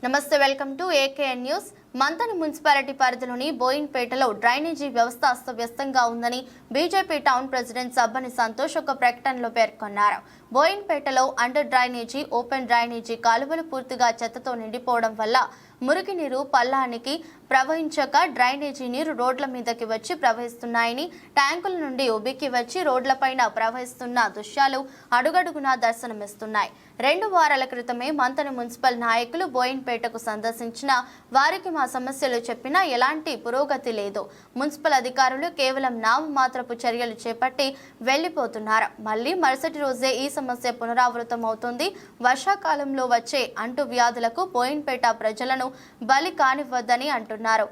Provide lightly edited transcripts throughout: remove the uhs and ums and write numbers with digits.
నమస్తే, welcome to AKN news. Manthani municipality పరిధిలోని బోయిన్పేటలో drainage వ్యవస్థ అస్తవ్యస్తంగా ఉందని BJP town president Sabbani Santosh ఒక ప్రకటనలో పేర్కొన్నారు. బోయిన్పేటలో అండర్ డ్రైనేజీ, ఓపెన్ డ్రైనేజీ కాలువలు పూర్తిగా చెత్తతో నిండిపోవడం వల్ల మురికి నీరు పల్లానికి ప్రవహించక డ్రైనేజీ నీరు రోడ్ల మీదకి వచ్చి ప్రవహిస్తున్నాయని, ట్యాంకుల నుండి ఉబికి వచ్చి రోడ్లపైన ప్రవహిస్తున్న దృశ్యాలు అడుగడుగునా దర్శనమిస్తున్నాయి. 2 వారాల క్రితమే మంతని మున్సిపల్ నాయకులు బోయిన్పేటకు సందర్శించిన వారికి మా సమస్యలు చెప్పినా ఎలాంటి పురోగతి లేదు. మున్సిపల్ అధికారులు కేవలం నామమాత్రపు చర్యలు చేపట్టి వెళ్లిపోతున్నారు. మళ్లీ మరుసటి రోజే ఈ సమస్య పునరావృతం అవుతుంది. వర్షాకాలంలో వచ్చే అంటువ్యాధులకు బోయిన్పేట ప్రజలను బలి కానివ్వద్దని అంటున్నారు.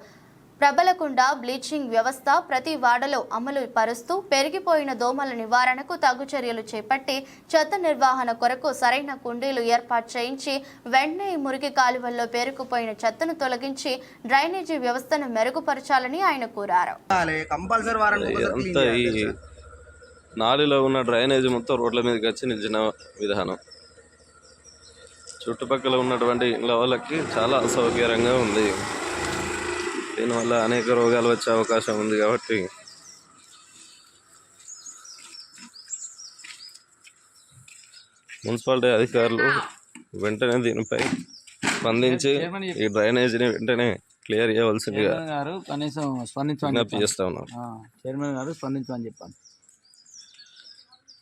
ప్రబలకుండ బ్లీచింగ్ వ్యవస్థ ప్రతి వార్డులో అమలు పరుస్తూ పెరిగిపోయిన దోమల నివారణకు తగు చర్యలు చేపట్టి చెత్త నిర్వహణ కొరకు సరైన కుండీలు ఏర్పాటు చేయించి వెంటనే మురికి కాలువల్లో పేరుకుపోయిన చెత్తను తొలగించి డ్రైనేజీ వ్యవస్థను మెరుగుపరచాలని ఆయన కోరారు. నాలిలో ఉన్న డ్రైనేజీ మొత్తం రోడ్ల మీదకి వచ్చి నిలిచిన విధానం చుట్టుపక్కల ఉన్నటువంటి ఇళ్ళ వాళ్ళకి చాలా అసౌకర్యంగా ఉంది. దీనివల్ల అనేక రోగాలు వచ్చే అవకాశం ఉంది. కాబట్టి మున్సిపాలిటీ అధికారులు వెంటనే దీనిపై స్పందించి ఈ డ్రైనేజీని వెంటనే క్లియర్ చేయవలసిందిగా కనీసం స్పందించమని విజ్ఞప్తి చేస్తా ఉన్నాం. చైర్మన్ గారు స్పందించమని చెప్పాను.